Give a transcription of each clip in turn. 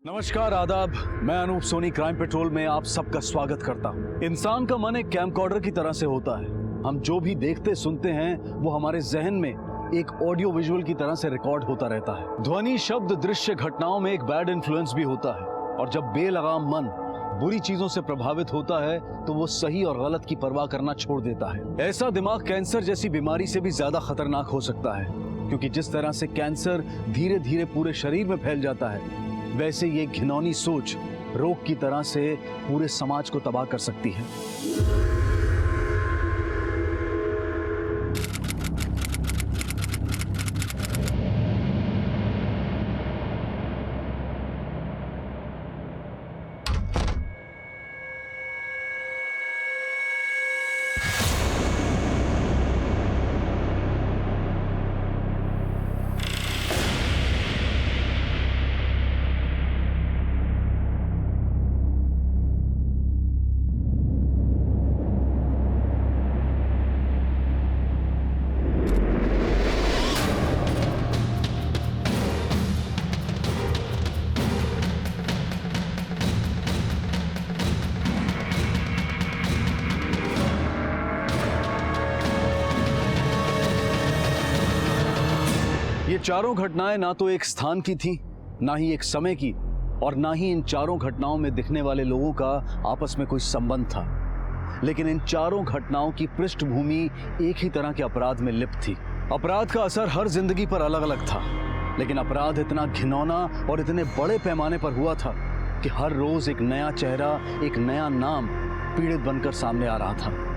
नमस्कार, आदाब। मैं अनूप सोनी क्राइम पेट्रोल में आप सबका स्वागत करता हूं। इंसान का मन एक कैमकॉर्डर की तरह से होता है। हम जो भी देखते सुनते हैं वो हमारे जहन में एक ऑडियो विजुअल की तरह से रिकॉर्ड होता रहता है। ध्वनि, शब्द, दृश्य, घटनाओं में एक बैड इन्फ्लुएंस भी होता है और जब बेलगाम मन बुरी चीजों से प्रभावित होता है तो वो सही और गलत की परवाह करना छोड़ देता है। ऐसा दिमाग कैंसर जैसी बीमारी से भी ज्यादा खतरनाक हो सकता है, क्योंकि जिस तरह से कैंसर धीरे धीरे पूरे शरीर में फैल जाता है, वैसे ये घिनौनी सोच रोग की तरह से पूरे समाज को तबाह कर सकती है। ये चारों घटनाएं ना तो एक स्थान की थी, ना ही एक समय की, और ना ही इन चारों घटनाओं में दिखने वाले लोगों का आपस में कोई संबंध था। लेकिन इन चारों घटनाओं की पृष्ठभूमि एक ही तरह के अपराध में लिप्त थी। अपराध का असर हर जिंदगी पर अलग अलग था, लेकिन अपराध इतना घिनौना और इतने बड़े पैमाने पर हुआ था कि हर रोज एक नया चेहरा, एक नया नाम पीड़ित बनकर सामने आ रहा था।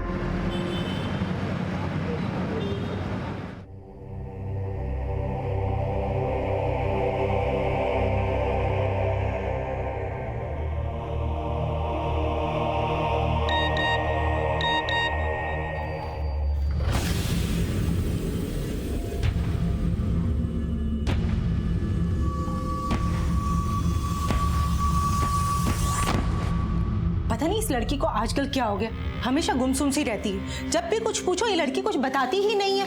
पता नहीं इस लड़की को आजकल क्या हो गया, हमेशा गुमसुम सी रहती है। जब भी कुछ पूछो ये लड़की कुछ बताती ही नहीं है।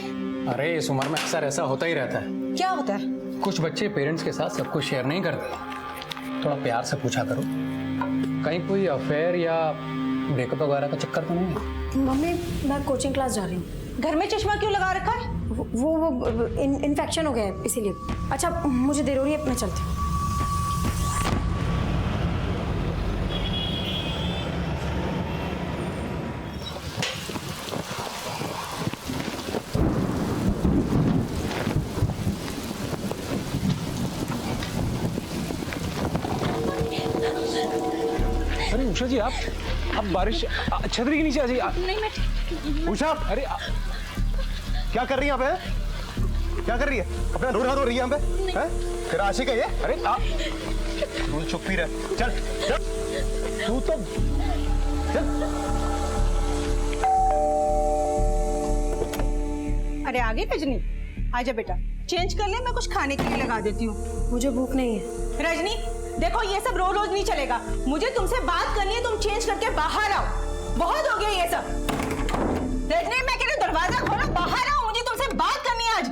अरे इस उम्र में अक्सर ऐसा होता ही रहता है। क्या होता है? कुछ बच्चे पेरेंट्स के साथ सब कुछ शेयर नहीं करते। थोड़ा प्यार से पूछा करो, कहीं कोई अफेयर या ब्रेकअप वगैरह का चक्कर तो नहीं है? मम्मी, मैं कोचिंग क्लास जा रही हूँ। घर में चश्मा क्यों लगा रखा है? वो इन्फेक्शन हो गया है इसीलिए। अच्छा, मुझे देर हो रही है, मैं चलती हूँ। अरे उषा जी, आप बारिश छतरी के नीचे आ जाइए। नहीं, मैं उषा, अरे क्या कर रही है यहाँ पे? क्या कर रही है? अपना रो रही है यहाँ पे? हैं? तेरा आशिक है ये? अरे तू चुप ही रह। चल चल, तू तो चल। अरे आगे रजनी, आजा बेटा, चेंज कर ले, मैं कुछ खाने के लिए लगा देती हूँ। मुझे भूख नहीं है। रजनी देखो, ये सब रोज रोज नहीं चलेगा। मुझे तुमसे बात करनी है, तुम चेंज करके बाहर आओ। बहुत हो गया ये सब। रजनी, मैं कह रही हूँ दरवाजा खोलो, बाहर आओ, मुझे तुमसे बात करनी है आज।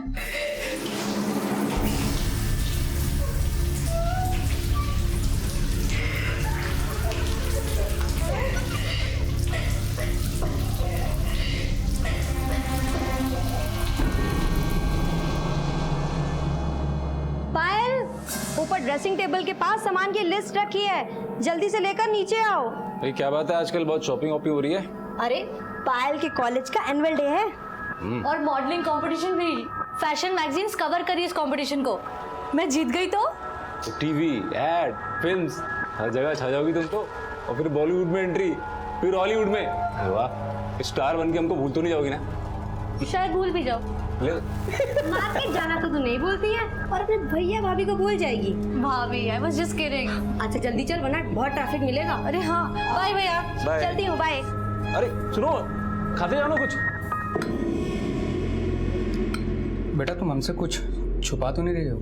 पायल, ऊपर ड्रेसिंग टेबल के पास सामान की लिस्ट रखी है, जल्दी से लेकर नीचे आओ। भाई क्या बात है, आजकल बहुत शॉपिंग वॉपिंग हो रही है? अरे पायल के कॉलेज का एनुअल डे है और मॉडलिंग कंपटीशन भी। फैशन मैगजीन्स कवर करी इस कंपटीशन को। मैं जीत गई तो टीवी, एड, फिल्म्स, हर जगह छा जाओगी तुम तो। और फिर बॉलीवुड में एंट्री, फिर हॉलीवुड में। वाह, स्टार बन के हमको भूल तो नहीं जाओगी ना? शायद भूल भी जाओ। मार्केट जाना तो तू नहीं भूलती है, और अपने भैया भाभी को भूल जाएगी। भाभी, आई वाज जस्ट किडिंग। अच्छा जल्दी चल, वरना बहुत ट्रैफिक मिलेगा। अरे हाँ, बाय भैया। बाय। चलती हूँ, बाय। अरे सुनो, खाते जाओ ना कुछ। बेटा तुम हमसे कुछ छुपा तो नहीं रही हो?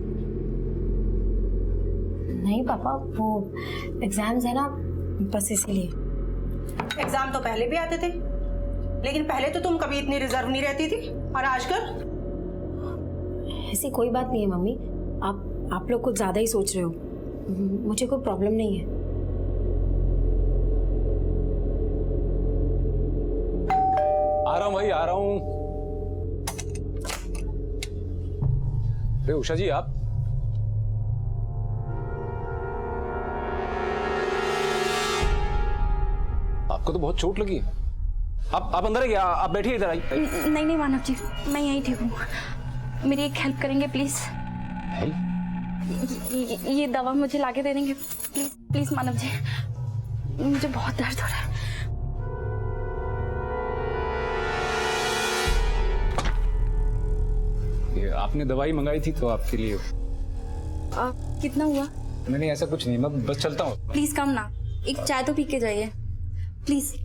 नहीं पापा, वो एग्जाम्स है ना, बस इसीलिए। एग्जाम तो पहले भी आते थे, लेकिन पहले तो तुम कभी इतनी रिजर्व नहीं रहती थी, और आजकल? ऐसी कोई बात नहीं है मम्मी, आप लोग कुछ ज्यादा ही सोच रहे हो। मुझे कोई प्रॉब्लम नहीं है। आ रहा हूँ भाई, आ रहा हूँ। अरे उषा जी, आप आपको तो बहुत चोट लगी है। आप अंदर है क्या? आप बैठिए इधर, आई। नहीं नहीं मानव जी, मैं यहीं ठीक हूँ। मेरी एक हेल्प करेंगे प्लीज? ये दवा मुझे लाके दे देंगे प्लीज? प्लीज मानव जी, मुझे बहुत दर्द हो रहा है। ये आपने दवाई मंगाई थी तो आपके लिए। कितना हुआ? नहीं, ऐसा कुछ नहीं, मैं बस चलता हूँ। प्लीज कम ना, एक चाय तो पी के जाइए प्लीज।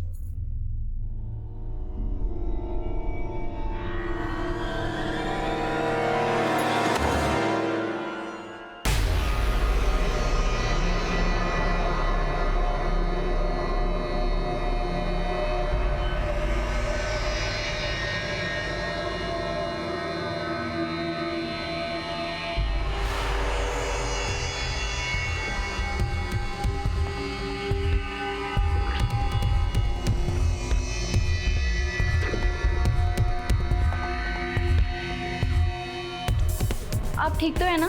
आप ठीक तो है ना?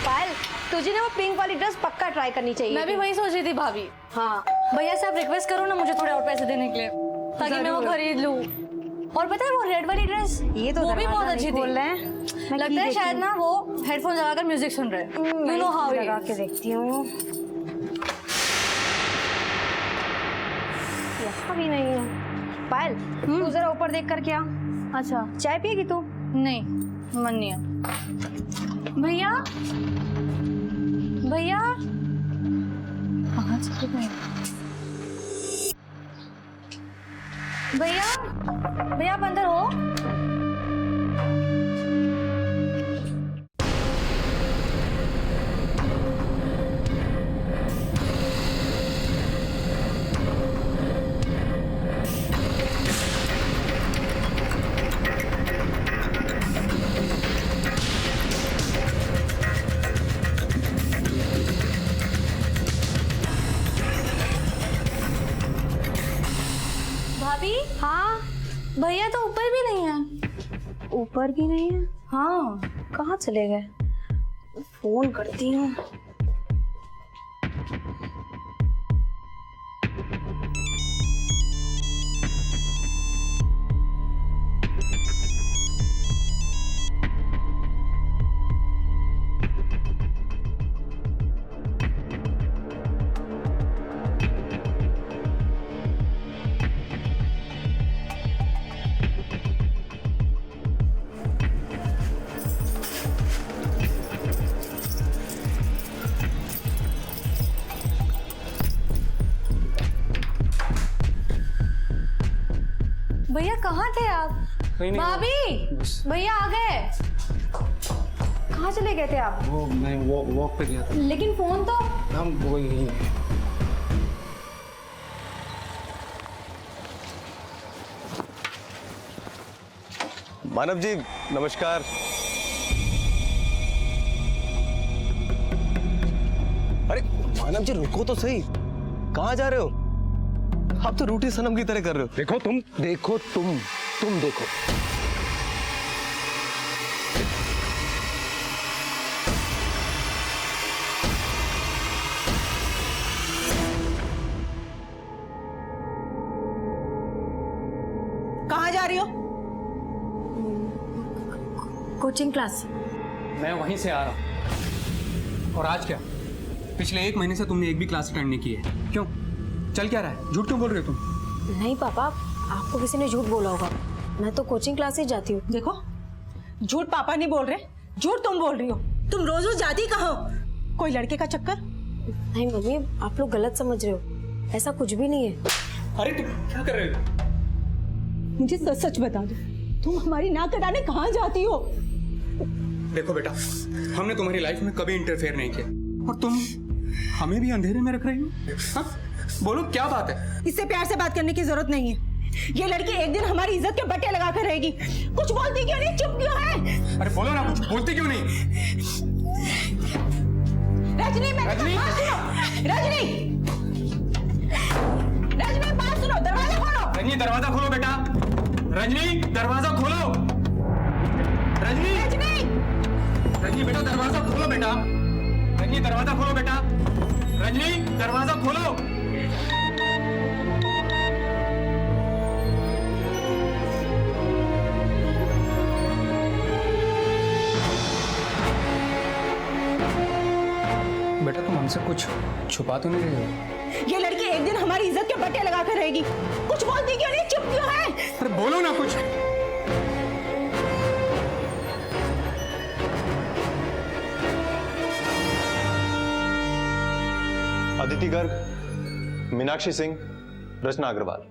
पायल, तुझे ना वो पिंक वाली ड्रेस पक्का ट्राई करनी चाहिए। मैं भी वही सोच रही थी भाभी। हाँ, भैया से आप रिक्वेस्ट करो ना मुझे थोड़े और पैसे देने के लिए, ताकि मैं वो खरीद लूं। और पता है वो रेड वाली ड्रेस, ये तो वो भी बहुत अच्छी थी। बोल रहे हैं। लगता है शायद ना वो हेडफोन लगाकर म्यूजिक सुन रहे हैं। यू नो हाउ लगा के देखती हूँ। यहाँ भी नहीं है। पायल, तू जरा ऊपर देख कर क्या? अच्छा, चाय पिएगी तू? नहीं मन नहीं है। भैया भैया कहाँ चले गए? भैया भैया आप अंदर हो? भाभी, हाँ, भैया तो ऊपर भी नहीं है। ऊपर भी नहीं है। हाँ, कहाँ चले गए? फोन करती हूँ। भैया कहाँ थे आप? कहीं नहीं। भाभी भैया आ गए। कहाँ चले गए थे आप? वो मैं वॉक पे गया था। लेकिन फोन तो। हम वही नहीं है। मानव जी नमस्कार। अरे मानव जी रुको तो सही, कहाँ जा रहे हो? आप तो रूठी सनम की तरह कर रहे हो। देखो तुम देखो। कहाँ जा रही हो? Coaching class. मैं वहीं से आ रहा हूँ। और आज क्या? पिछले 1 महीने से तुमने एक भी क्लास अटेंड नहीं की है। क्यों? चल क्या रहा है? झूठ क्यों बोल रहे हो तुम? नहीं पापा, आपको किसी ने झूठ बोला होगा। मैं तो कोचिंग क्लास ही जाती हूँ। देखो, झूठ पापा नहीं बोल रहे, झूठ तुम बोल रही हो। तुम रोज रोज जाती कहाँ हो? कोई लड़के का चक्कर? नहीं मम्मी, आप लोग गलत समझ रहे हो। ऐसा कुछ भी नहीं है। अरे तुम क्या कर रहे हो? मुझे सच सच बता दो, तुम हमारी नाक कटाने कहाँ जाती हो? देखो बेटा, हमने तुम्हारी लाइफ में कभी इंटरफेयर नहीं किया और तुम हमें भी अंधेरे में रख रही हो। हाँ? बोलो क्या बात है? इससे प्यार से बात करने की जरूरत नहीं है। ये लड़की एक दिन हमारी इज्जत के बट्टे लगा कर रहेगी। कुछ बोलती क्यों नहीं? चुप क्यों है? अरे बोलो ना, कुछ बोलती क्यों नहीं? रजनी, मैं रजनी! रजनी, रजनी बात सुनो, दरवाजा खोलो। रजनी दरवाजा खोलो बेटा। रजनी दरवाजा खोलो। रजनी, रजनी बेटा दरवाजा खोलो बेटा। रजनी दरवाजा खोलो बेटा। रजनी दरवाजा खोलो। बेटा तुम हमसे कुछ छुपा तो नहीं रहे हो? ये लड़की एक दिन हमारी इज्जत के बट्टे लगा कर रहेगी। कुछ बोलती क्यों नहीं? चुप क्यों है? अरे बोलो ना कुछ। अदिति गर्ग, मीनाक्षी सिंह, रचना अग्रवाल।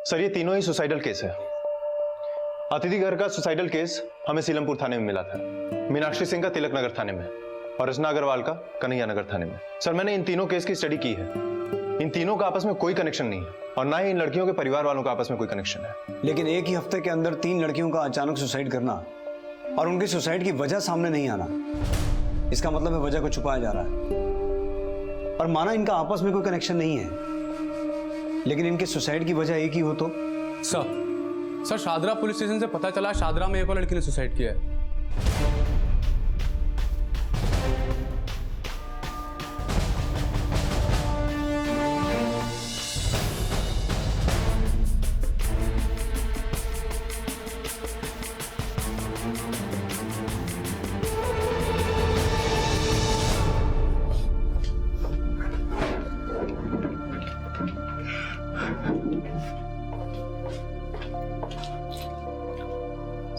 सर ये तीनों ही सुसाइडल केस है। अदिति गर्ग का सुसाइडल केस हमें सीलमपुर थाने में मिला था, मीनाक्षी सिंह का तिलक नगर थाने में और रचना अग्रवाल का कन्हैया नगर थाने में। सर मैंने इन तीनों केस की स्टडी की है। इन तीनों का आपस में कोई कनेक्शन नहीं है और ना ही इन लड़कियों के परिवार वालों का आपस में कोई कनेक्शन है। लेकिन एक ही हफ्ते के अंदर 3 लड़कियों का अचानक सुसाइड करना और उनकी सुसाइड की वजह सामने नहीं आना, इसका मतलब है वजह को छुपाया जा रहा है। और माना इनका आपस में कोई कनेक्शन नहीं है, लेकिन इनके सुसाइड की वजह एक ही हो तो? सर शादरा पुलिस स्टेशन से पता चला शादरा में एक और लड़की ने सुसाइड किया है।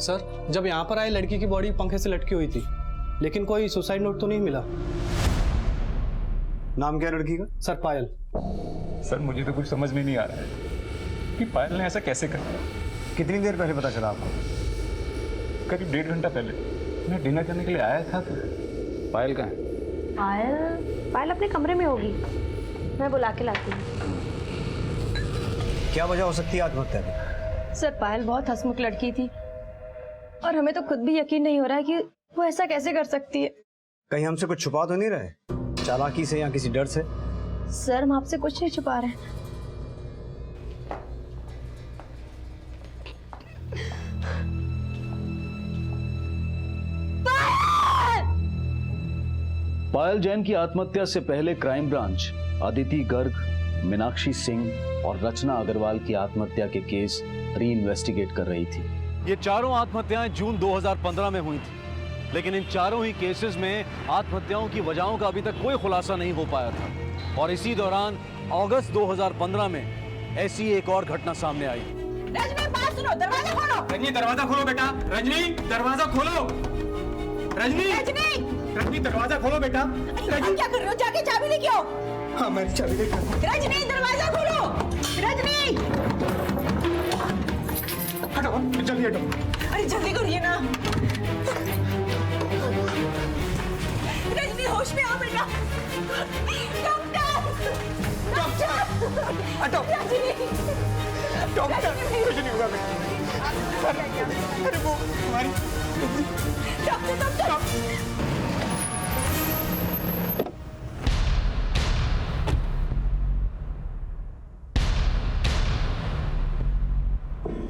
सर जब यहाँ पर आए लड़की की बॉडी पंखे से लटकी हुई थी, लेकिन कोई सुसाइड नोट तो नहीं मिला। नाम क्या लड़की का? सर पायल। सर मुझे तो कुछ समझ में नहीं आ रहा है कि पायल ने ऐसा कैसे कर दिया। कितनी देर पहले पता चला आपको? करीब 1.5 घंटा पहले मैं डिनर करने के लिए आया था तो पायल कहाँ है? पायल अपने कमरे में होगी, मैं बुला के लाती हूँ। क्या वजह हो सकती है आत्महत्या की? सर पायल बहुत हंसमुख लड़की थी और हमें तो खुद भी यकीन नहीं हो रहा है कि वो ऐसा कैसे कर सकती है। कहीं हमसे कुछ छुपा तो नहीं रहे, चालाकी से या किसी डर से? सर हम आपसे कुछ नहीं छुपा रहे। पायल जैन की आत्महत्या से पहले क्राइम ब्रांच अदिति गर्ग, मीनाक्षी सिंह और रचना अग्रवाल की आत्महत्या के केस री इन्वेस्टिगेट कर रही थी। ये चारों आत्महत्याएं जून 2015 में हुई थी, लेकिन इन चारों ही केसेस में आत्महत्याओं की वजहों का अभी तक कोई खुलासा नहीं हो पाया था। और इसी दौरान अगस्त 2015 में ऐसी एक और घटना सामने आई। रजनी बात सुनो, दरवाजा खोलो। रजनी दरवाजा खोलो बेटा। रजनी दरवाजा खोलो। रजनी, रजनी दरवाजा खोलो बेटा। रजनी क्या कर रहे हो? जाके चाबी लेके आओ। हाँ मैं चाबी लेकर। रजनी दरवाजा खोलो। रजनी, हटो जल्दी हटो। अरे जल्दी करिए ना। रजनी होश में आओ बेटा। डॉक्टर, डॉक्टर, हटो। रजनी, डॉक्टर कुछ नहीं हुआ बेटा। अरे वो हमारी डॉक्टर, डॉक्टर।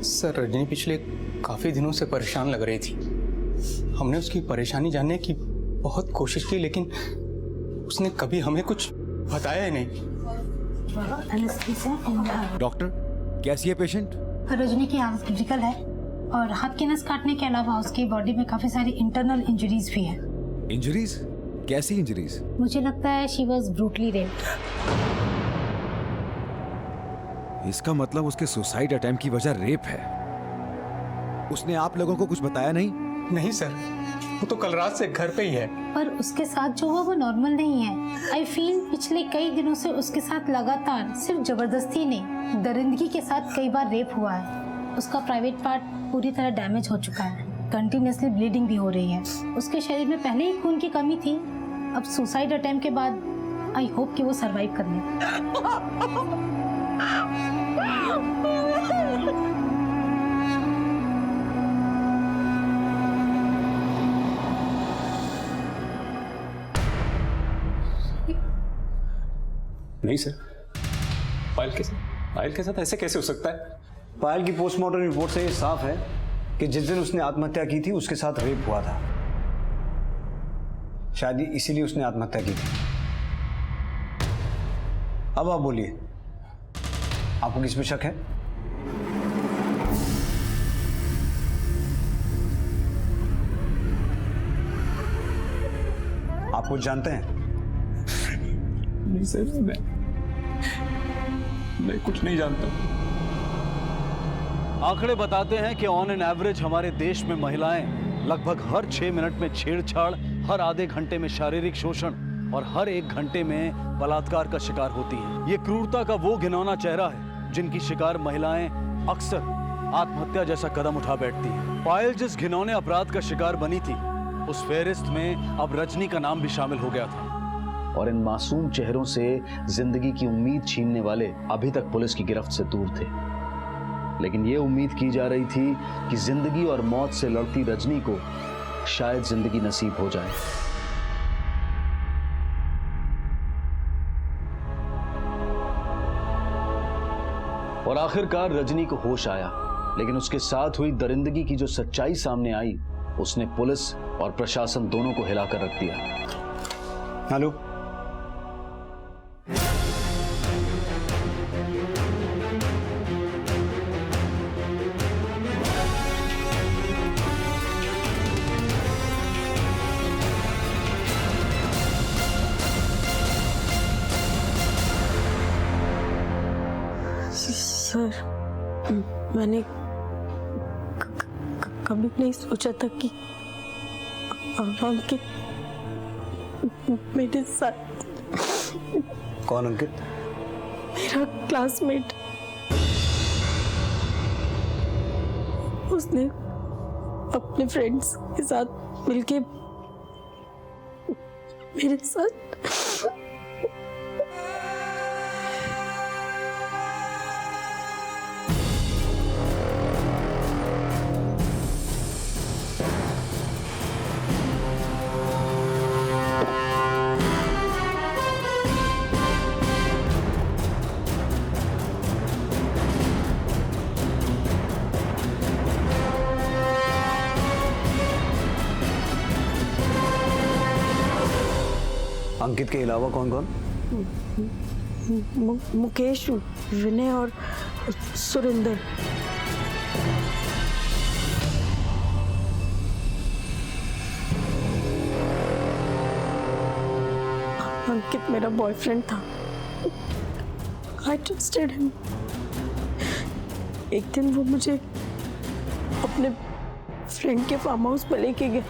सर रजनी पिछले काफी दिनों से परेशान लग रही थी। हमने उसकी परेशानी जानने की बहुत कोशिश की, लेकिन उसने कभी हमें कुछ बताया ही नहीं। डॉक्टर कैसी है पेशेंट? रजनी की हालत क्रिटिकल है और हाथ की नस काटने के अलावा उसकी बॉडी में काफी सारी इंटरनल इंजरीज भी है। इंजरीज? कैसी इंजरीज? मुझे लगता है शी वाज ब्रूटली रेप्ड। इसका मतलब उसके सुसाइड अटेम्प्ट की वजह रेप है। उसने आप लोगों को कुछ बताया नहीं? नहीं सर, वो तो कल रात से घर पे ही है। पर उसके साथ जो हुआ वो नॉर्मल नहीं है। आई फील पिछले कई दिनों से उसके साथ लगातार सिर्फ जबरदस्ती नहीं, दरिंदगी के साथ कई बार रेप हुआ है। उसका प्राइवेट पार्ट पूरी तरह डैमेज हो चुका है। कंटिन्यूसली ब्लीडिंग भी हो रही है। उसके शरीर में पहले ही खून की कमी थी, अब सुसाइड अटेम्प्ट के बाद आई होप कि वो सरवाइव कर ले। नहीं सर, पायल के साथ ऐसे कैसे हो सकता है? पायल की पोस्टमार्टम रिपोर्ट से ये साफ है कि जिस दिन उसने आत्महत्या की थी उसके साथ रेप हुआ था। शायद इसीलिए उसने आत्महत्या की थी। अब आप बोलिए, आपको किस पे शक है? आप कुछ जानते हैं? नहीं सर, मैं कुछ नहीं जानता। आंकड़े बताते हैं कि ऑन एन एवरेज हमारे देश में महिलाएं लगभग हर 6 मिनट में छेड़छाड़, हर आधे घंटे में शारीरिक शोषण और हर 1 घंटे में बलात्कार का शिकार होती हैं। ये क्रूरता का वो घिनौना चेहरा है जिनकी शिकार महिलाएं अक्सर आत्महत्या जैसा कदम उठा बैठती हैं। पायल जिस घिनौने अपराध का शिकार बनी थी, उस फेहरिस्त में अब रजनी का नाम भी शामिल हो गया था। और इन मासूम चेहरों से जिंदगी की उम्मीद छीनने वाले अभी तक पुलिस की गिरफ्त से दूर थे। लेकिन ये उम्मीद की जा रही थी कि जिंदगी और मौत से लड़ती रजनी को शायद जिंदगी नसीब हो जाए। और आखिरकार रजनी को होश आया, लेकिन उसके साथ हुई दरिंदगी की जो सच्चाई सामने आई, उसने पुलिस और प्रशासन दोनों को हिलाकर रख दिया। हेलो, सर, मैंने कभी नहीं सोचा था कि अंकित मेरे साथ। कौन अंकित? मेरा क्लासमेट। उसने अपने फ्रेंड्स के साथ मिलके मेरे साथ अंकित के अलावा कौन कौन? मुकेश, विनय और सुरेंद्र। अंकित मेरा बॉयफ्रेंड था। I trusted him। एक दिन वो मुझे अपने फ्रेंड के फार्म हाउस पर लेके गया।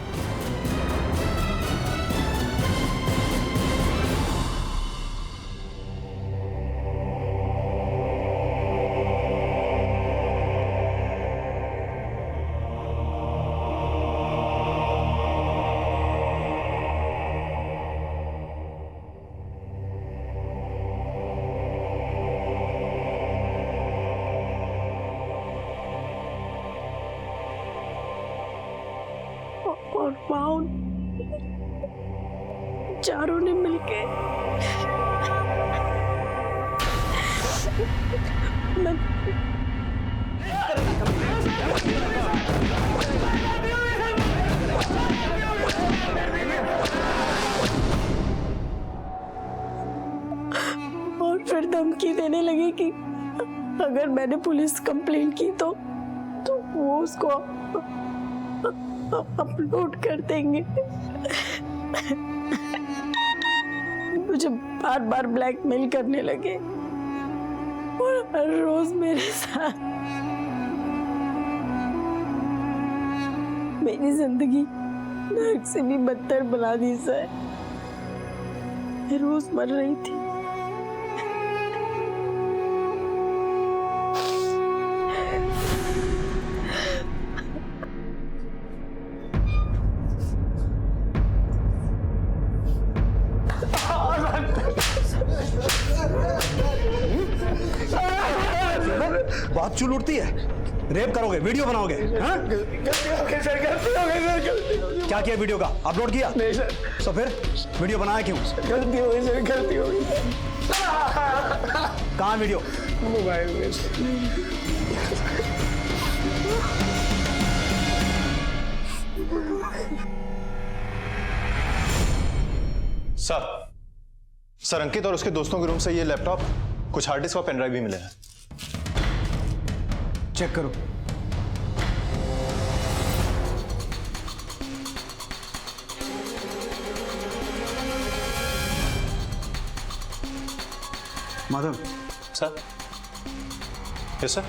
और वहाँ चारों ने मिलके और फिर धमकी देने लगी कि अगर मैंने पुलिस कंप्लेंट की तो वो उसको अपलोड कर देंगे। मुझे बार बार ब्लैकमेल करने लगे और हर रोज मेरे साथ मेरी जिंदगी नर्क से भी बदतर बना दी सर। मैं रोज मर रही थी। बच्चू लूटती है, रेप करोगे, वीडियो बनाओगे, हाँ? गलती हो गई सर, गलती हो गई सर, गलती। क्या किया वीडियो का? अपलोड किया? नहीं सर। तो फिर वीडियो बनाया क्यों? गलती हो गई सर, गलती हो गई। कहाँ है वीडियो? मोबाइल में सर। सर अंकित और उसके दोस्तों के रूम से ये लैपटॉप, कुछ हार्ड डिस्क और पेन ड्राइव भी मिले हैं। चेक करो। माधव सर। Yes sir.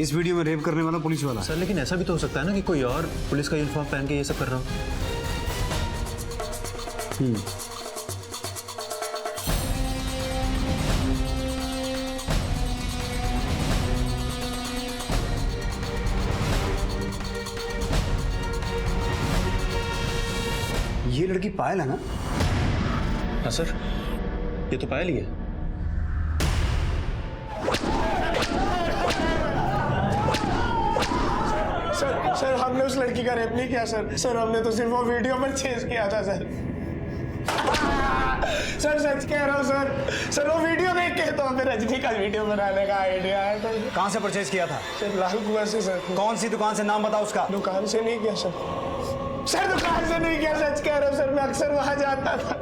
इस वीडियो में रेप करने वाला पुलिस वाला। सर लेकिन ऐसा भी तो हो सकता है ना कि कोई और पुलिस का यूनिफॉर्म पहन के ये सब कर रहा हो। ये लड़की पायल है ना? हाँ सर, ये तो पायल ही है। सर हमने उस लड़की का रेप नहीं किया सर। सर हमने तो सिर्फ वो वीडियो पर चेज किया था सर। सर सच कह रहा हूँ सर। सर वो वीडियो देख के तो हमें रजनी का वीडियो बनाने का आइडिया आया था। कहाँ से परचेज किया था? सर लाल कुआं से सर। कौन सी दुकान से, नाम बताओ उसका। दुकान से नहीं किया सर। सर दुकान से नहीं किया, सच कह रहा हूँ सर, मैं अक्सर वहां जाता था।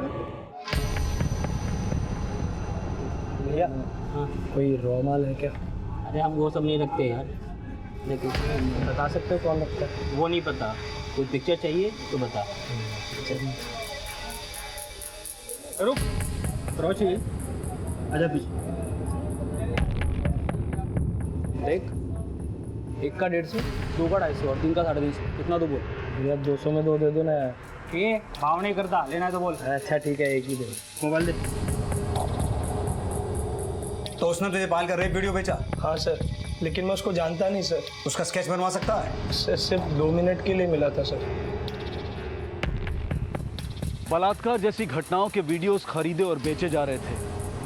भैया कोई रॉ माल है क्या? अरे हम वो सब नहीं रखते यार, लेकिन बता सकते हो कौन रखता है? वो नहीं पता। कोई पिक्चर चाहिए तो बता। रुक, रॉ चाहिए? आजा पीछे देख। एक का 150, 2 का 250 और 3 का 350। कितना दो बोल? भैया 200 में 2 दे दो ना। ये भाव नहीं करता, लेना है तो बोल। अच्छा ठीक है, एक ही दे। मोबाइल दे। तो उसने तुझे पायल का रेप वीडियो बेचा? हाँ सर, लेकिन मैं उसको जानता नहीं सर। उसका स्केच बनवा सकता है? सर सिर्फ 2 मिनट के लिए मिला था सर। बलात्कार जैसी घटनाओं के वीडियोस खरीदे और बेचे जा रहे थे।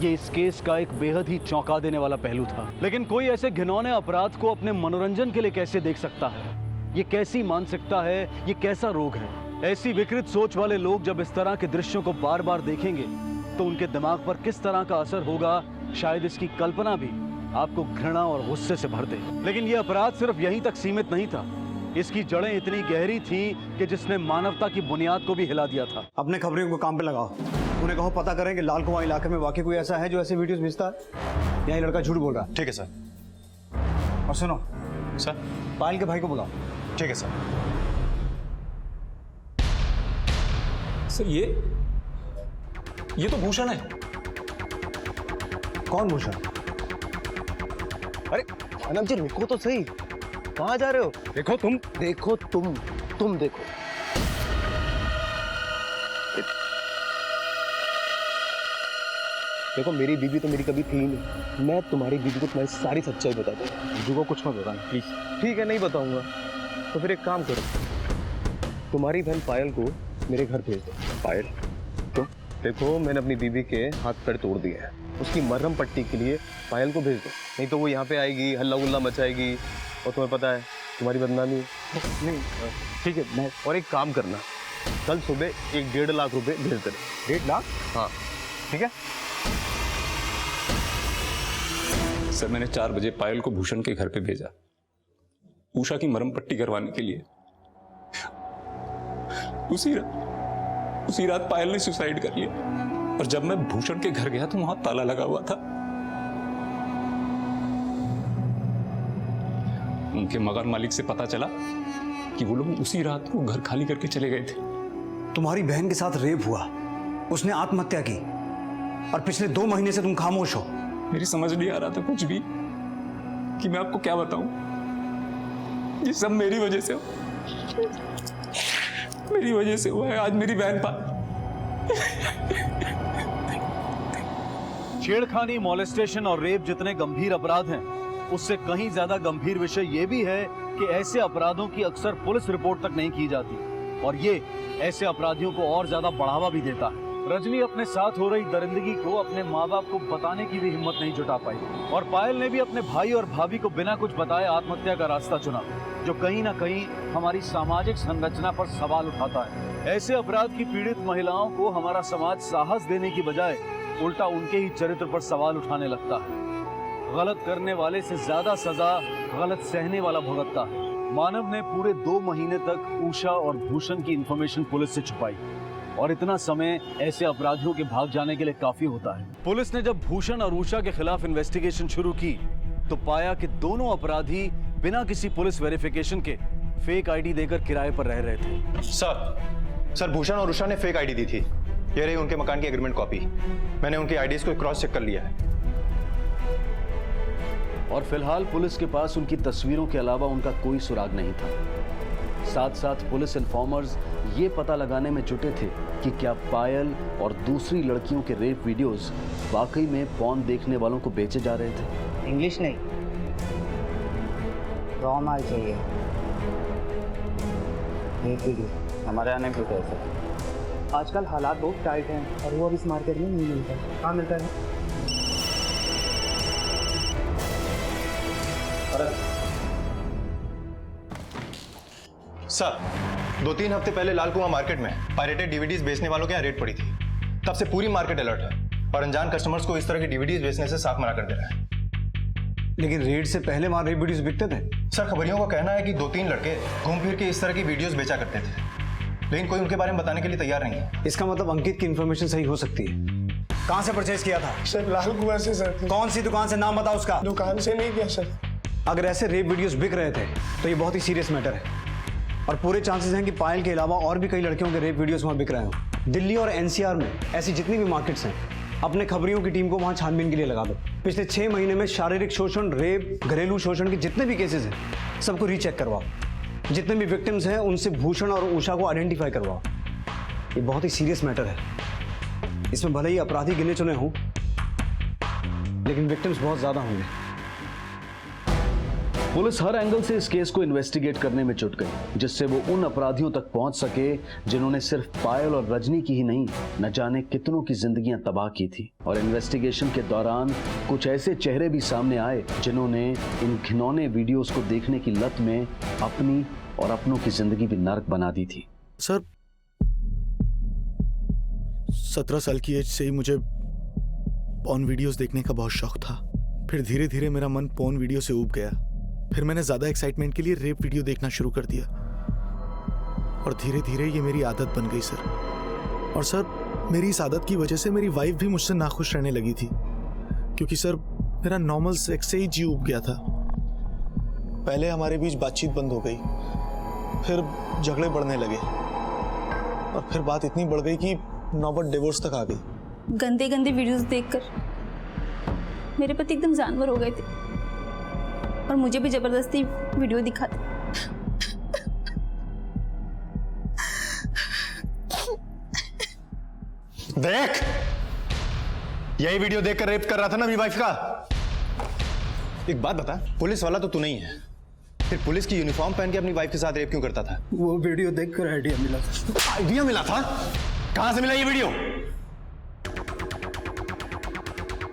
ये इस केस का एक बेहद ही चौंका देने वाला पहलू था। लेकिन कोई ऐसे घिनौने अपराध को अपने मनोरंजन के लिए कैसे देख सकता है? ये कैसी मानसिकता है? ये कैसा रोग है? ऐसी विकृत सोच वाले लोग जब इस तरह के दृश्यों को बार बार देखेंगे तो उनके दिमाग पर किस तरह का असर होगा, शायद इसकी कल्पना भी आपको घृणा और गुस्से से भर दे। लेकिन ये अपराध सिर्फ यहीं तक सीमित नहीं था। इसकी जड़ें इतनी गहरी थी कि जिसने मानवता की बुनियाद को भी हिला दिया था। अपने खबरियों को काम पे लगाओ, उन्हें कहो पता करें कि लाल कुआं इलाके में वाकई कोई ऐसा है जो ऐसे वीडियोस भेजता है, या ये लड़का झूठ बोल रहा है। ठीक है सर। और सुनो सर, पायल के भाई को बुलाओ। ठीक है सर। सर ये तो भूषण है। कौन भूषण? अरे अनंत जी रुको तो सही, कहाँ जा रहे हो? देखो तुम देखो। देखो मेरी बीवी तो मेरी कभी थी ही नहीं। मैं तुम्हारी बीवी को तुम्हारी सारी सच्चाई बता दूँ। बीजू को कुछ मत बताना प्लीज। ठीक है, नहीं बताऊंगा। तो फिर एक काम करो, तुम्हारी बहन पायल को मेरे घर भेज दो। पायल क्यों? देखो मैंने अपनी बीवी के हाथ पैर तोड़ दिए हैं, उसकी मरहम पट्टी के लिए पायल को भेज दो। नहीं तो वो यहाँ पे आएगी, हल्ला गुल्ला मचाएगी और तुम्हें पता है तुम्हारी बदनामी। नहीं ठीक है, मैं और एक काम करना, कल सुबह 1-1.5 लाख रुपए भेज देना। 1.5 लाख? हाँ ठीक है। सर मैंने 4 बजे पायल को भूषण के घर पे भेजा, उषा की मरहम पट्टी करवाने के लिए। उसी रात पायल ने सुसाइड कर लिया, और जब मैं भूषण के घर गया तो वहां ताला लगा हुआ था। उनके मकान मालिक से पता चला कि वो लोग उसी रात को घर खाली करके चले गए थे। तुम्हारी बहन के साथ रेप हुआ, उसने आत्महत्या की, और पिछले 2 महीने से तुम खामोश हो। मेरी समझ नहीं आ रहा था कुछ भी कि मैं आपको क्या बताऊं। ये सब मेरी वजह से हुआ है। आज मेरी बहन छेड़खानी, मॉलेस्टेशन और रेप जितने गंभीर अपराध हैं, उससे कहीं ज्यादा गंभीर विषय यह भी है कि ऐसे अपराधों की अक्सर पुलिस रिपोर्ट तक नहीं की जाती, और ये ऐसे अपराधियों को और ज्यादा बढ़ावा भी देता है। रजनी अपने साथ हो रही दरिंदगी को अपने माँ बाप को बताने की भी हिम्मत नहीं जुटा पाई और पायल ने भी अपने भाई और भाभी को बिना कुछ बताए आत्महत्या का रास्ता चुना, जो कहीं ना कहीं हमारी सामाजिक संरचना पर सवाल उठाता है। ऐसे अपराध की पीड़ित महिलाओं को हमारा समाज साहस देने की बजाय उल्टा उनके ही चरित्र पर सवाल उठाने लगता है। गलत करने वाले से ज्यादा सजा गलत सहने वाला भुगतता है। मानव ने पूरे 2 महीने तक उषा और भूषण की इंफॉर्मेशन पुलिस से छुपाई और इतना समय ऐसे अपराधियों के भाग जाने के लिए काफी होता है। पुलिस ने जब भूषण और उषा के खिलाफ इन्वेस्टिगेशन शुरू की तो पाया कि दोनों अपराधी बिना किसी पुलिस वेरिफिकेशन के फेक आईडी देकर किराए पर रह रहे थे। सर भूषण और उषा ने फेक आईडी दी थी। ये रही उनके मकान की एग्रीमेंट कॉपी। मैंने उनकी आईडीज को क्रॉस चेक कर लिया है और फिलहाल पुलिस के पास उनकी तस्वीरों के अलावा उनका कोई सुराग नहीं था। साथ साथ पुलिस इन्फॉर्मर्स ये पता लगाने में जुटे थे कि क्या पायल और दूसरी लड़कियों के रेप वीडियोस वाकई में पॉर्न देखने वालों को बेचे जा रहे थे। इंग्लिश नहीं, रॉ माल चाहिए। एक वीडियो हमारे यहाँ नहीं मिलता ऐसा। आजकल हालात बहुत टाइट हैं और वो अब इस मार्केट में नहीं मिलता। कहाँ मिलता है? सर 2-3 हफ्ते पहले लाल कुआं मार्केट में पायरेटेड डीवीडीज बेचने वालों के यहाँ रेड पड़ी थी। तब से पूरी मार्केट अलर्ट है और अनजान कस्टमर्स को इस तरह की डीवीडीज बेचने से साफ मना कर दे रहा है। लेकिन रेड से पहले वहां रेप वीडियोस बिकते थे। सर खबरियों का कहना है कि 2-3 लड़के घूम फिर के इस तरह की वीडियोस बेचा करते थे, लेकिन कोई उनके बारे में बताने के लिए तैयार नहीं है। इसका मतलब अंकित की इंफॉर्मेशन सही हो सकती है। कहाँ से परचेज किया था? सर लाल कुआं से सर। कौन सी दुकान से, नाम बताओ उसका। दुकान से नहीं किया सर। अगर ऐसे रेप वीडियोस बिक रहे थे तो ये बहुत ही सीरियस मैटर है और पूरे चांसेस हैं कि पायल के अलावा और भी कई लड़कियों के रेप वीडियोस वहां बिक रहे हो। दिल्ली और एनसीआर में ऐसी जितनी भी मार्केट्स हैं, अपने खबरियों की टीम को वहां छानबीन के लिए लगा दो। पिछले 6 महीने में शारीरिक शोषण, रेप, घरेलू शोषण के जितने भी केसेस हैं सबको रीचेक करवाओ। जितने भी विक्टिम्स हैं उनसे भूषण और उषा को आइडेंटिफाई करवाओ। ये बहुत ही सीरियस मैटर है। इसमें भले ही अपराधी गिने चुने हों लेकिन विक्टिम्स बहुत ज्यादा होंगे। पुलिस हर एंगल से इस केस को इन्वेस्टिगेट करने में जुट गई, जिससे वो उन अपराधियों तक पहुंच सके जिन्होंने सिर्फ पायल और रजनी की ही नहीं, न जाने कितनों की जिंदगियां तबाह की थी। और इन्वेस्टिगेशन के दौरान कुछ ऐसे चेहरे भी सामने आए जिन्होंने इन घिनौने वीडियोस को देखने की लत में अपनी और अपनों की जिंदगी भी नर्क बना दी थी। सर 17 साल की एज से ही मुझे पॉर्न वीडियोस देखने का बहुत शौक था। फिर धीरे धीरे मेरा मन पॉर्न वीडियो से ऊब गया। फिर मैंने ज्यादा एक्साइटमेंट के लिए रेप वीडियो देखना शुरू कर दिया और धीरे धीरे ये मेरी आदत बन गई सर। और सर मेरी इस आदत की वजह से मेरी वाइफ भी मुझसे नाखुश रहने लगी थी, क्योंकि सर मेरा नॉर्मल सेक्स से ही जी उब गया था। पहले हमारे बीच बातचीत बंद हो गई, फिर झगड़े बढ़ने लगे और फिर बात इतनी बढ़ गई कि नौबत डिवोर्स तक आ गई। गंदे गंदे वीडियोस देखकर मेरे पति एकदम जानवर हो गए थे और मुझे भी जबरदस्ती वीडियो दिखाते। देख, यही वीडियो देखकर रेप कर रहा था ना मेरी वाइफ का। एक बात बता, पुलिस वाला तो तू नहीं है, फिर पुलिस की यूनिफॉर्म पहन के अपनी वाइफ के साथ रेप क्यों करता था? वो वीडियो देखकर आइडिया मिला था। आइडिया मिला था? कहां से मिला ये वीडियो?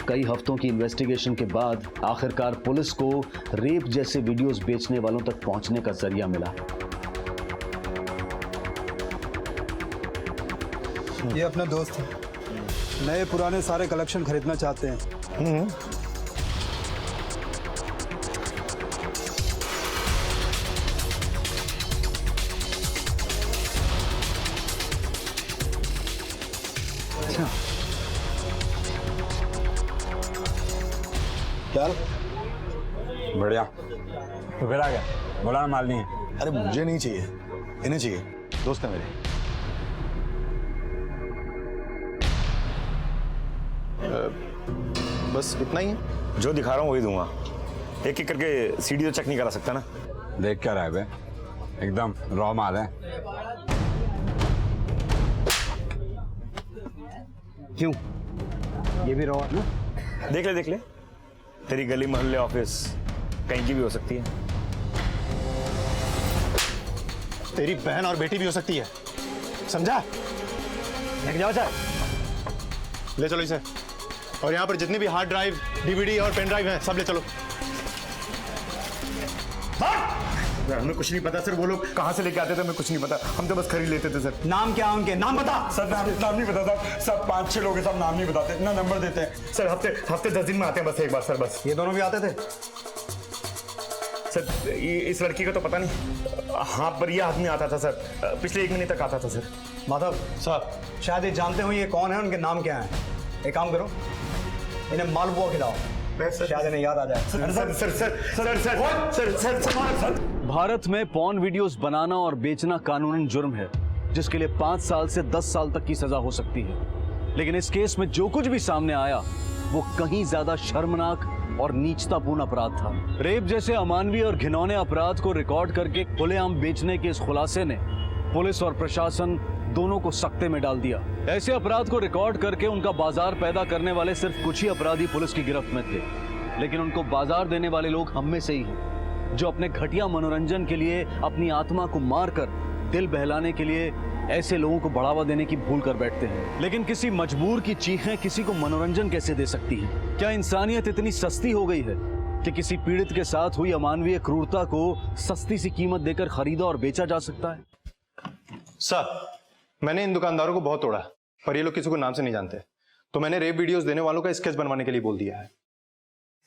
कई हफ्तों की इन्वेस्टिगेशन के बाद आखिरकार पुलिस को रेप जैसे वीडियोस बेचने वालों तक पहुंचने का जरिया मिला। ये अपना दोस्त है, नए पुराने सारे कलेक्शन खरीदना चाहते हैं। अच्छा क्या बढ़िया। तो फिर आ गया, बोला माल नहीं है। अरे मुझे नहीं चाहिए, इन्हें चाहिए, दोस्त है मेरे। बस इतना ही है? जो दिखा रहा हूँ वही दूंगा। एक एक करके सीडी तो चेक नहीं करा सकता ना। देख क्या रहा है बे, एकदम रॉ माल है। क्यों, ये भी रॉ है ना? देख ले तेरी गली मोहल्ले ऑफिस कहीं की भी हो सकती है। तेरी बहन और बेटी भी हो सकती है, समझा? लेके जाओ चाहे। ले चलो इसे। और यहाँ पर जितनी भी हार्ड ड्राइव, डीवीडी और पेन ड्राइव हैं, सब ले चलो। सर हमें कुछ नहीं पता सर, वो लोग कहाँ से लेके आते थे हमें कुछ नहीं पता, हम तो बस खरीद लेते थे सर। नाम क्या है उनके, नाम बता। सर नाम नहीं पता था, सब 5-6 लोग हैं, सब नाम नहीं बताते ना नंबर देते हैं सर। हफ्ते 10 दिन में आते हैं बस एक बार सर, बस। ये दोनों भी आते थे सर? इस लड़की का तो पता नहीं, हाँ पर ये आदमी आता था सर, पिछले 1 महीने तक आता था सर। माधव सर शायद ये जानते हो ये कौन है, उनके नाम क्या है। एक काम करो, इन्हें मालपुआ खिलाओ, शायद इन्हें याद आ जाए। सर भारत में पॉर्न वीडियोस बनाना और बेचना कानूनन जुर्म है, जिसके लिए 5 साल से 10 साल तक की सजा हो सकती है। लेकिन इस केस में जो कुछ भी सामने आया वो कहीं ज्यादा शर्मनाक और नीचतापूर्ण अपराध था। रेप जैसे अमानवीय और घिनौने अपराध को रिकॉर्ड करके खुलेआम बेचने के इस खुलासे ने पुलिस और प्रशासन दोनों को सख्ते में डाल दिया। ऐसे अपराध को रिकॉर्ड करके उनका बाजार पैदा करने वाले सिर्फ कुछ ही अपराधी पुलिस की गिरफ्त में थे, लेकिन उनको बाजार देने वाले लोग हम में से ही हैं, जो अपने घटिया मनोरंजन के लिए अपनी आत्मा को मारकर दिल बहलाने के लिए ऐसे लोगों को बढ़ावा देने की भूल कर बैठते हैं। लेकिन किसी मजबूर की चीखें किसी को मनोरंजन कैसे दे सकती हैं? क्या इंसानियत इतनी सस्ती हो गई है कि किसी पीड़ित के साथ हुई अमानवीय क्रूरता को सस्ती सी कीमत देकर खरीदा और बेचा जा सकता है? सर मैंने इन दुकानदारों को बहुत तोड़ा, पर ये लोग किसी को नाम से नहीं जानते, तो मैंने रेप वीडियोस देने वालों का स्केच बनवाने के लिए बोल दिया है।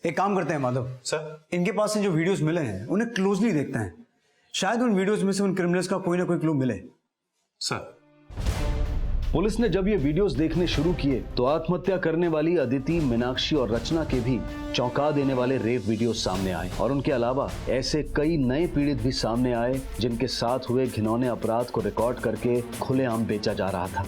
एक काम करते हैं माधव सर, इनके पास से जो वीडियोस मिले हैं उन्हें क्लोजली देखते हैं, शायद उन वीडियोस में से उन क्रिमिनल्स का कोई ना कोई क्लू मिले। सर पुलिस ने जब ये वीडियोस देखने शुरू किए तो आत्महत्या करने वाली अदिति, मीनाक्षी और रचना के भी चौंका देने वाले रेप वीडियोस सामने आए, और उनके अलावा ऐसे कई नए पीड़ित भी सामने आए जिनके साथ हुए घिनौने अपराध को रिकॉर्ड करके खुलेआम बेचा जा रहा था।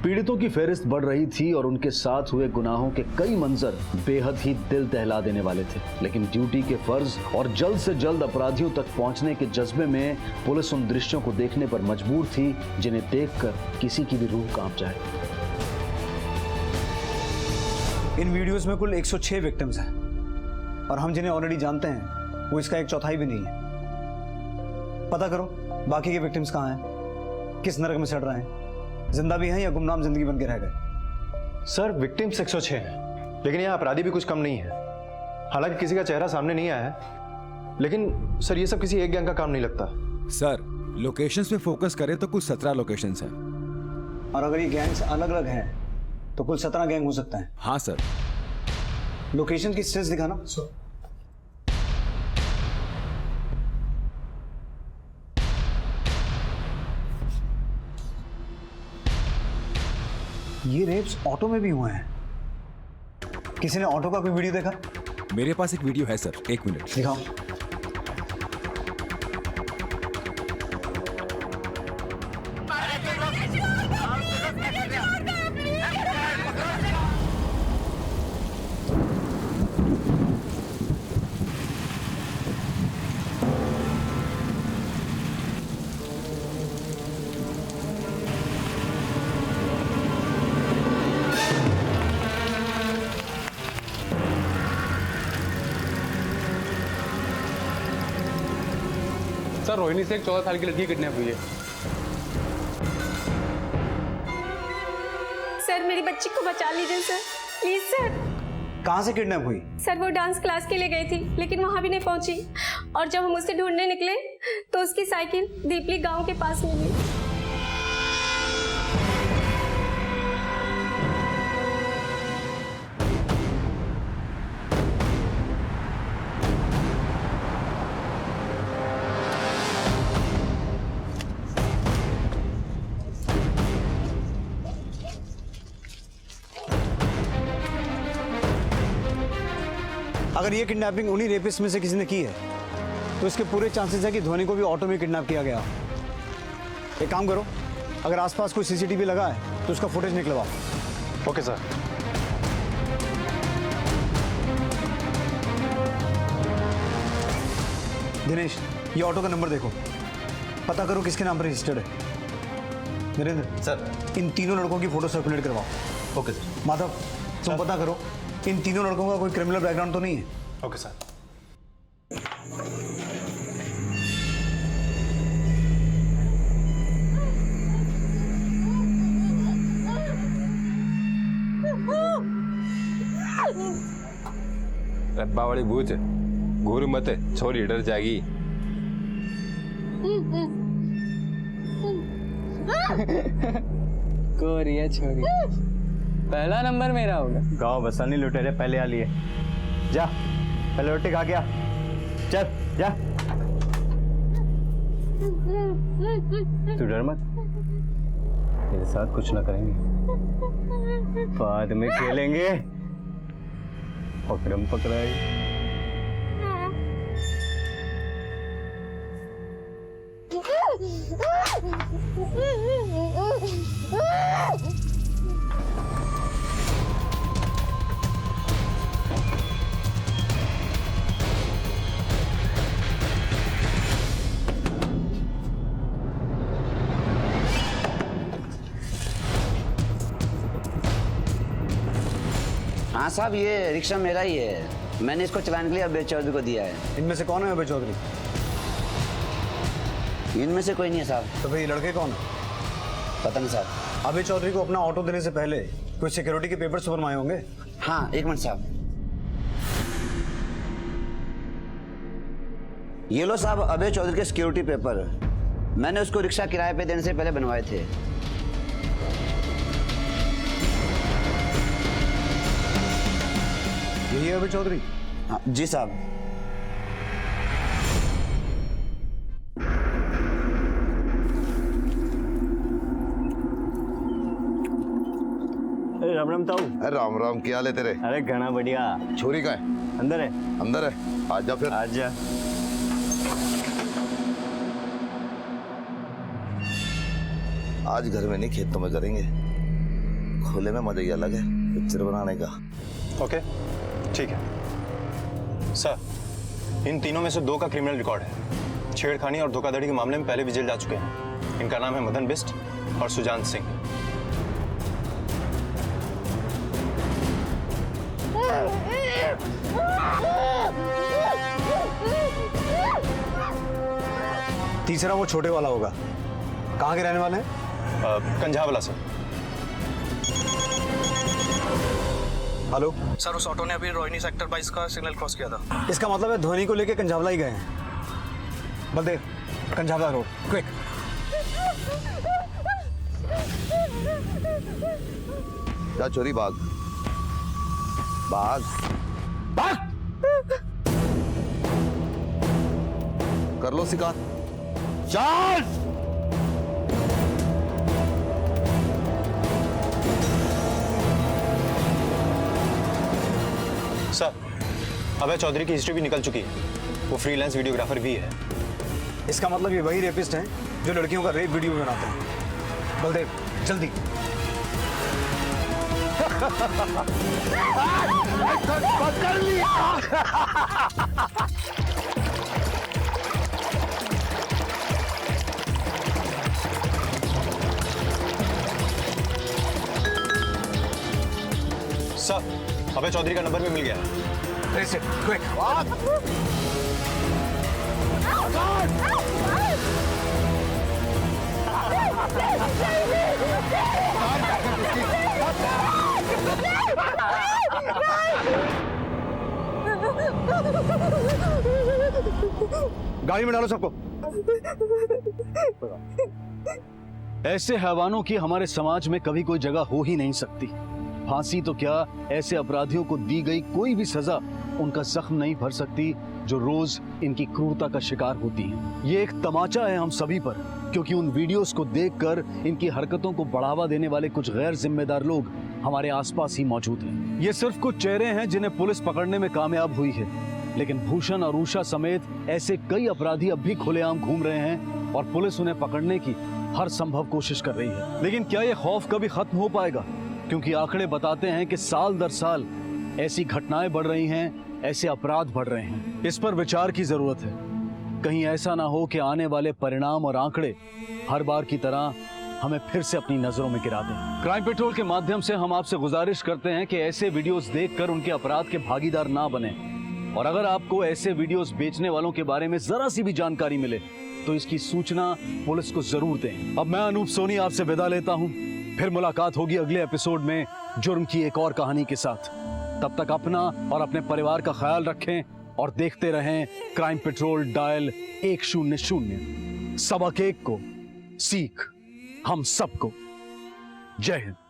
पीड़ितों की फेहरिस्त बढ़ रही थी और उनके साथ हुए गुनाहों के कई मंजर बेहद ही दिल दहला देने वाले थे, लेकिन ड्यूटी के फर्ज और जल्द से जल्द अपराधियों तक पहुंचने के जज्बे में पुलिस उन दृश्यों को देखने पर मजबूर थी जिन्हें देखकर किसी की भी रूह कांप जाए। इन वीडियोस में कुल 106 विक्टिम्स हैं, और हम जिन्हें ऑलरेडी जानते हैं वो इसका 1/4 भी नहीं है। पता करो बाकी के विक्टिम्स कहाँ हैं, किस नरक में सड़ रहे हैं, जिंदा भी हैं या गुमनाम जिंदगी बन के रह गए। सर विक्टिम्स 106 हैं, लेकिन यहाँ अपराधी भी कुछ कम नहीं है। हालांकि किसी का चेहरा सामने नहीं आया है, लेकिन सर ये सब किसी एक गैंग का काम नहीं लगता। सर लोकेशंस में फोकस करें तो कुल 17 लोकेशंस हैं, और अगर ये गैंग्स अलग अलग हैं तो कुल 17 गैंग हो सकते हैं। हाँ सर। लोकेशन की स्टेज दिखाना। ये रेप्स ऑटो में भी हुए हैं। किसी ने ऑटो का कोई वीडियो देखा? मेरे पास एक वीडियो है सर, 1 मिनट दिखाओ। सर रोहिणी से एक 14 साल की लड़की किडनैप हुई है। सर मेरी बच्ची को बचा लीजिए सर, प्लीज सर। कहाँ से किडनैप हुई? सर वो डांस क्लास के लिए गई थी, लेकिन वहां भी नहीं पहुंची, और जब हम उसे ढूंढने निकले तो उसकी साइकिल दीपली गांव के पास मिली। अगर ये किडनैपिंग उन्हीं रेपिस्ट में से किसी ने की है तो इसके पूरे चांसेस है कि धोनी को भी ऑटो में किडनैप किया गया। एक काम करो, अगर आसपास कोई सीसीटीवी लगा है तो उसका फुटेज निकलवाओ। Okay sir. दिनेश ये ऑटो का नंबर देखो, पता करो किसके नाम पर रजिस्टर्ड है। नरेंद्र सर इन तीनों लड़कों की फोटो सर्कुलेट करवाओ। Okay sir. माधव तुम पता करो इन तीनों लड़कों का कोई क्रिमिनल बैकग्राउंड तो नहीं है। Okay sir. डब्बा वाली बूझ घूर मत, छोरी डर जाएगी। कोरिया छोरी, पहला नंबर मेरा होगा। गाँव बसा नहीं लुटेरे पहले आ लिए। जा पहले रोटी खा गया, चल जा। तू डर मत, मेरे साथ कुछ ना करेंगे, बाद में खेलेंगे, पकड़म पकड़ाई। हाँ साहब, ये रिक्शा मेरा ही है। मैंने इसको चलाने के लिए अभय चौधरी को दिया है। इनमें से कौन है अभय चौधरी? इनमें से कोई नहीं है साहब। तो भाई ये लड़के कौन है? पता नहीं साहब। अभय चौधरी को अपना ऑटो देने से पहले कोई सिक्योरिटी के पेपर्स तो बनवाए होंगे? हाँ, एक मिनट साहब। ये लो साहब अभय चौधरी के सिक्योरिटी पेपर। मैंने उसको रिक्शा किराए पे देने से पहले बनवाए थे। यही है अभय चौधरी? हाँ जी साहब। राम राम ताऊ। अरे राम राम, क्या हाल है तेरे? अरे घना बढ़िया। छोरी कहाँ है? अंदर है। अंदर है? आज जा फिर। आज जा। आज घर में नहीं, खेतों में करेंगे। खुले में मजा ही अलग है पिक्चर बनाने का। ओके ठीक है सर। इन तीनों में से दो का क्रिमिनल रिकॉर्ड है। छेड़खानी और धोखाधड़ी के मामले में पहले भी जेल जा चुके हैं। इनका नाम है मदन बिस्ट और सुजान सिंह। तीसरा वो छोटे वाला होगा। कहाँ के रहने वाले हैं? कंझावला सर। हेलो सर, उस ऑटो ने अभी रोहिणी सेक्टर 22 का सिग्नल क्रॉस किया था। इसका मतलब है धोनी को लेके कंझावला ही गए हैं। Baldev, Kanjhawala road, quick. जा चोरी, भाग भाग भाग। कर लो शिकार। चल। सर, अभय चौधरी की हिस्ट्री भी निकल चुकी है। वो फ्रीलांस वीडियोग्राफर भी है। इसका मतलब ये वही रेपिस्ट हैं जो लड़कियों का रेप वीडियो बनाते हैं। बलदेव जल्दी। पकड़ लिया। सर, अभय चौधरी का नंबर भी मिल गया। Trace it, quick. गाड़ी में डालो सबको। ऐसे हैवानों की हमारे समाज में कभी कोई जगह हो ही नहीं सकती। फांसी तो क्या, ऐसे अपराधियों को दी गई कोई भी सजा उनका जख्म नहीं भर सकती जो रोज इनकी क्रूरता का शिकार होती हैं। ये एक तमाचा है हम सभी पर, क्योंकि उन वीडियोस को देखकर इनकी हरकतों को बढ़ावा देने वाले कुछ गैर जिम्मेदार लोग हमारे आसपास ही मौजूद हैं। ये सिर्फ कुछ चेहरे हैं जिन्हें पुलिस पकड़ने में कामयाब हुई है, लेकिन भूषण और उषा समेत ऐसे कई अपराधी अब भी खुलेआम घूम रहे हैं और पुलिस उन्हें पकड़ने की हर संभव कोशिश कर रही है। लेकिन क्या ये खौफ कभी खत्म हो पाएगा? क्योंकि आंकड़े बताते हैं कि साल दर साल ऐसी घटनाएं बढ़ रही हैं, ऐसे अपराध बढ़ रहे हैं। इस पर विचार की जरूरत है। कहीं ऐसा ना हो कि आने वाले परिणाम और आंकड़े हर बार की तरह हमें फिर से अपनी नजरों में गिरा दें। क्राइम पेट्रोल के माध्यम से हम आपसे गुजारिश करते हैं कि ऐसे वीडियोस देखकर उनके अपराध के भागीदार ना बने, और अगर आपको ऐसे वीडियोस बेचने वालों के बारे में जरा सी भी जानकारी मिले तो इसकी सूचना पुलिस को जरूर दें। अब मैं अनूप सोनी आपसे विदा लेता हूं। फिर मुलाकात होगी अगले एपिसोड में जुर्म की एक और कहानी के साथ। तब तक अपना और अपने परिवार का ख्याल रखें और देखते रहें क्राइम पेट्रोल डायल 100। सबक एक को सीख हम सबको। जय हिंद।